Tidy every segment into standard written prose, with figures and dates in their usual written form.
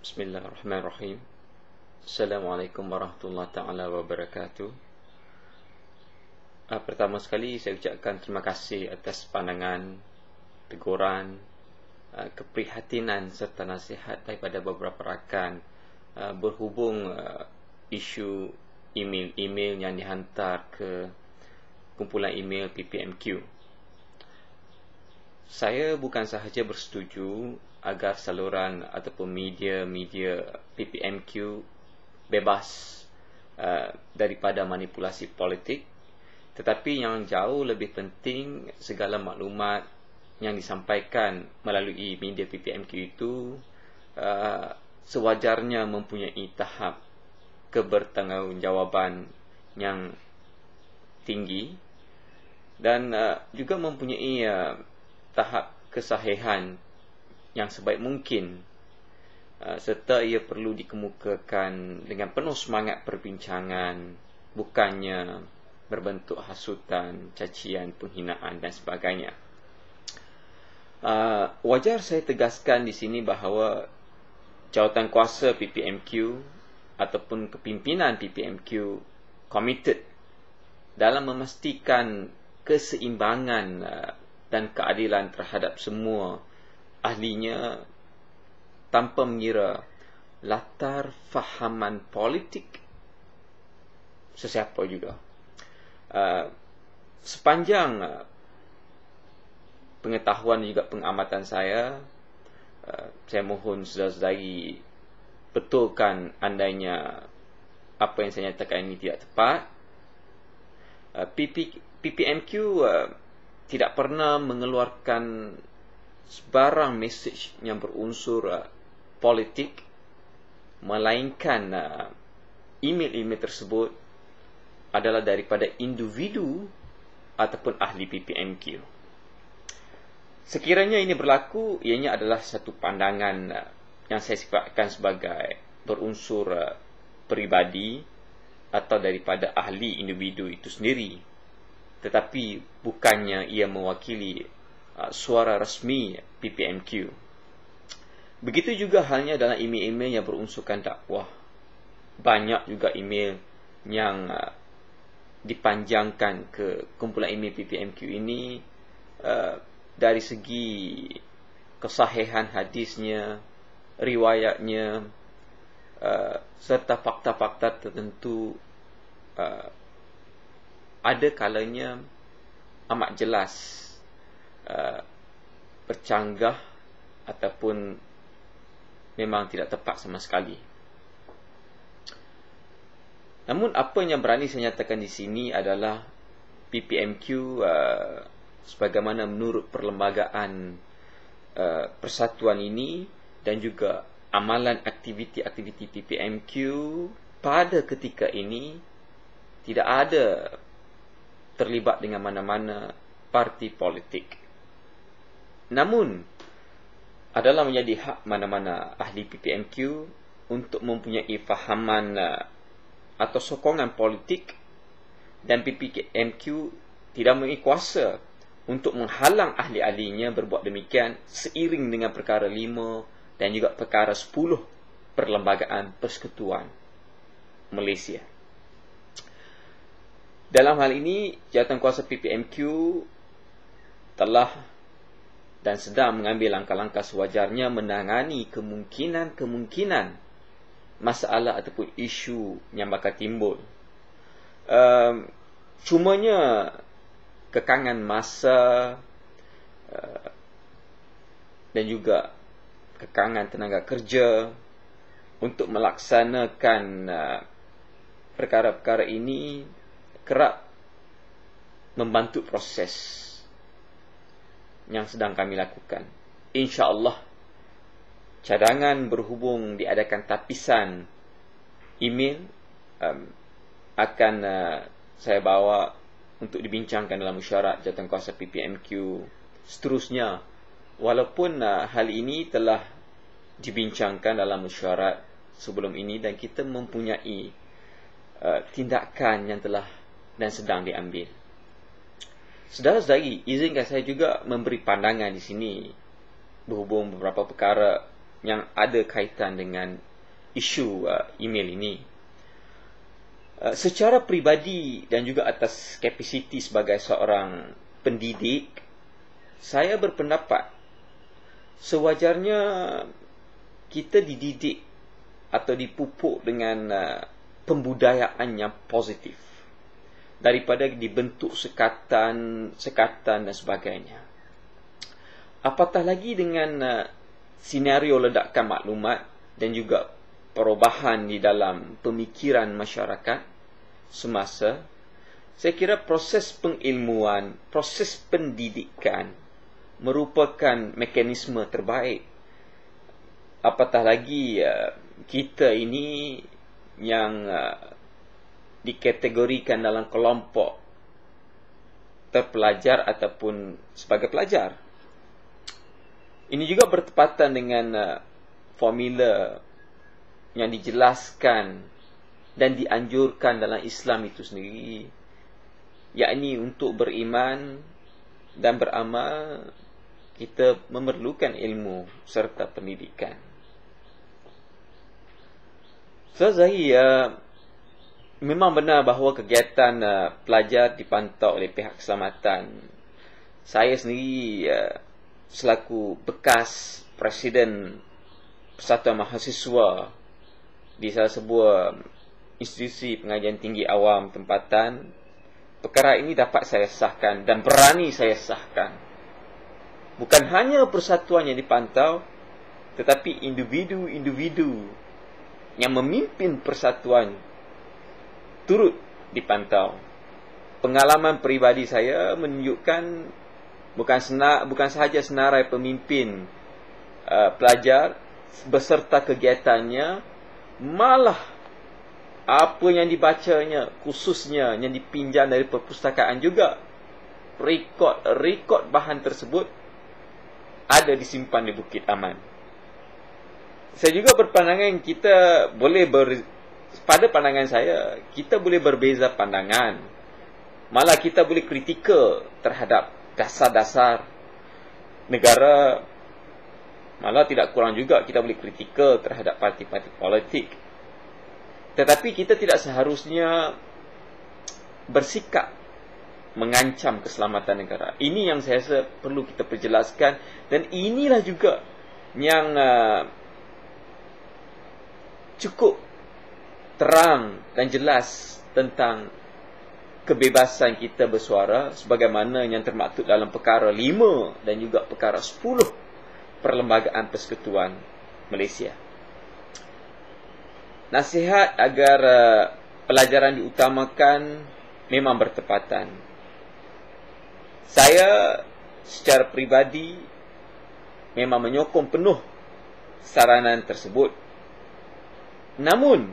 Bismillahirrahmanirrahim. Assalamualaikum warahmatullahi taala wabarakatuh. Pertama sekali saya ucapkan terima kasih atas pandangan, teguran, keprihatinan serta nasihat daripada beberapa rakan berhubung isu email yang dihantar ke kumpulan email PPMQ. Saya bukan sahaja bersetuju agar saluran ataupun media PPMQ bebas daripada manipulasi politik, tetapi yang jauh lebih penting, segala maklumat yang disampaikan melalui media PPMQ itu sewajarnya mempunyai tahap kebertanggungjawaban yang tinggi dan juga mempunyai tahap kesahihan yang sebaik mungkin, serta ia perlu dikemukakan dengan penuh semangat perbincangan, bukannya berbentuk hasutan, cacian, penghinaan dan sebagainya. Wajar saya tegaskan di sini bahawa jawatankuasa PPMQ ataupun kepimpinan PPMQ committed dalam memastikan keseimbangan dan keadilan terhadap semua ahlinya tanpa mengira latar fahaman politik sesiapa juga. Sepanjang pengetahuan juga pengamatan saya mohon saudara-saudari betulkan andainya apa yang saya nyatakan ini tidak tepat. PPMQ tidak pernah mengeluarkan sebarang mesej yang berunsur politik, melainkan email-email tersebut adalah daripada individu ataupun ahli PPMQ. Sekiranya ini berlaku, ianya adalah satu pandangan yang saya sifatkan sebagai berunsur peribadi atau daripada ahli individu itu sendiri, tetapi bukannya ia mewakili suara resmi PPMQ. Begitu juga halnya dalam email-email yang berunsurkan dakwah. Banyak juga email yang dipanjangkan ke kumpulan email PPMQ ini dari segi kesahihan hadisnya, riwayatnya, serta fakta-fakta tertentu ada kalanya amat jelas bercanggah ataupun memang tidak tepat sama sekali. Namun apa yang berani saya nyatakan di sini adalah PPMQ sebagaimana menurut perlembagaan persatuan ini dan juga amalan aktiviti-aktiviti PPMQ pada ketika ini tidak ada terlibat dengan mana-mana parti politik. Namun adalah menjadi hak mana-mana ahli PPMQ untuk mempunyai fahaman atau sokongan politik, dan PPMQ tidak memiliki kuasa untuk menghalang ahli-ahlinya berbuat demikian seiring dengan perkara 5 dan juga perkara 10 Perlembagaan Persekutuan Malaysia. Dalam hal ini, jawatankuasa PPMQ telah dan sedang mengambil langkah-langkah sewajarnya menangani kemungkinan-kemungkinan masalah ataupun isu yang bakal timbul. Cumanya kekangan masa dan juga kekangan tenaga kerja untuk melaksanakan perkara-perkara ini kerap membantu proses yang sedang kami lakukan. InsyaAllah cadangan berhubung diadakan tapisan email akan saya bawa untuk dibincangkan dalam mesyuarat jawatankuasa PPMQ seterusnya, walaupun hal ini telah dibincangkan dalam mesyuarat sebelum ini dan kita mempunyai tindakan yang telah dan sedang diambil. Saudara-saudari, izinkan saya juga memberi pandangan di sini berhubung beberapa perkara yang ada kaitan dengan isu email ini. Secara peribadi dan juga atas kapasiti sebagai seorang pendidik, saya berpendapat sewajarnya kita dididik atau dipupuk dengan pembudayaan yang positif daripada dibentuk sekatan dan sebagainya. Apatah lagi dengan senario ledakan maklumat dan juga perubahan di dalam pemikiran masyarakat semasa, saya kira proses pengilmuan, proses pendidikan merupakan mekanisme terbaik. Apatah lagi kita ini yang dikategorikan dalam kelompok terpelajar ataupun sebagai pelajar. Ini juga bertepatan dengan formula yang dijelaskan dan dianjurkan dalam Islam itu sendiri, yakni untuk beriman dan beramal kita memerlukan ilmu serta pendidikan. Zahir, memang benar bahawa kegiatan pelajar dipantau oleh pihak keselamatan. Saya sendiri selaku bekas Presiden Persatuan Mahasiswa di salah sebuah institusi pengajian tinggi awam tempatan, perkara ini dapat saya sahkan dan berani saya sahkan. Bukan hanya persatuan yang dipantau, tetapi individu-individu yang memimpin persatuan turut dipantau. Pengalaman peribadi saya menunjukkan bukan sahaja senarai pemimpin pelajar beserta kegiatannya, malah apa yang dibacanya, khususnya yang dipinjam dari perpustakaan juga, rekod bahan tersebut ada disimpan di Bukit Aman. Saya juga berpandangan pada pandangan saya, kita boleh berbeza pandangan, malah kita boleh kritikal terhadap dasar-dasar negara, malah tidak kurang juga kita boleh kritikal terhadap parti-parti politik. Tetapi kita tidak seharusnya bersikap mengancam keselamatan negara. Ini yang saya rasa perlu kita perjelaskan, dan inilah juga yang cukup terang dan jelas tentang kebebasan kita bersuara sebagaimana yang termaktub dalam perkara 5 dan juga perkara 10 Perlembagaan Persekutuan Malaysia. Nasihat agar pelajaran diutamakan memang bertepatan. Saya secara peribadi memang menyokong penuh saranan tersebut. Namun,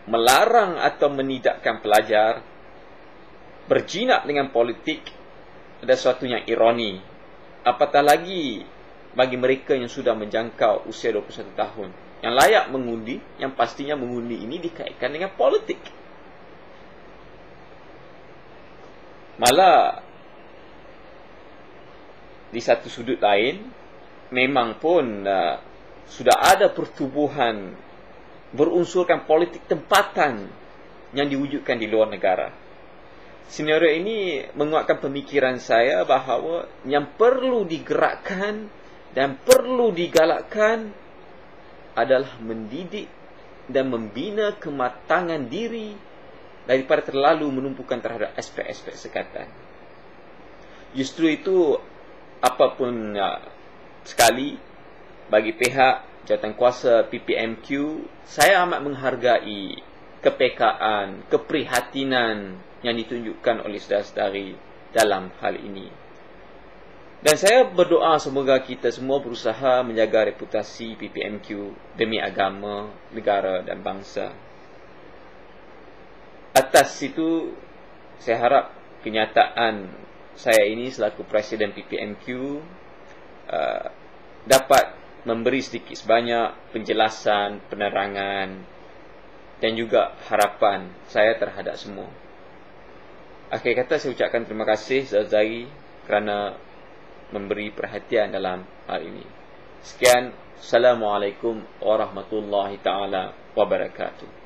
melarang atau menidakkan pelajar berjinak dengan politik ada sesuatu yang ironi. Apatah lagi bagi mereka yang sudah menjangkau usia 21 tahun, yang layak mengundi, yang pastinya mengundi ini dikaitkan dengan politik. Malah di satu sudut lain, memang pun sudah ada pertubuhan berunsurkan politik tempatan yang diwujudkan di luar negara. Senario ini menguatkan pemikiran saya bahawa yang perlu digerakkan dan perlu digalakkan adalah mendidik dan membina kematangan diri daripada terlalu menumpukan terhadap aspek-aspek sekatan. Justru itu, apapun sekali, bagi pihak jawatankuasa PPMQ, saya amat menghargai kepekaan, keprihatinan yang ditunjukkan oleh saudara-saudari dalam hal ini. Dan saya berdoa semoga kita semua berusaha menjaga reputasi PPMQ demi agama, negara dan bangsa. Atas itu, saya harap kenyataan saya ini selaku Presiden PPMQ dapat memberi sedikit sebanyak penjelasan, penerangan dan juga harapan saya terhadap semua. Akhir kata, saya ucapkan terima kasih Zahir kerana memberi perhatian dalam hal ini. Sekian, Assalamualaikum warahmatullahi taala wabarakatuh.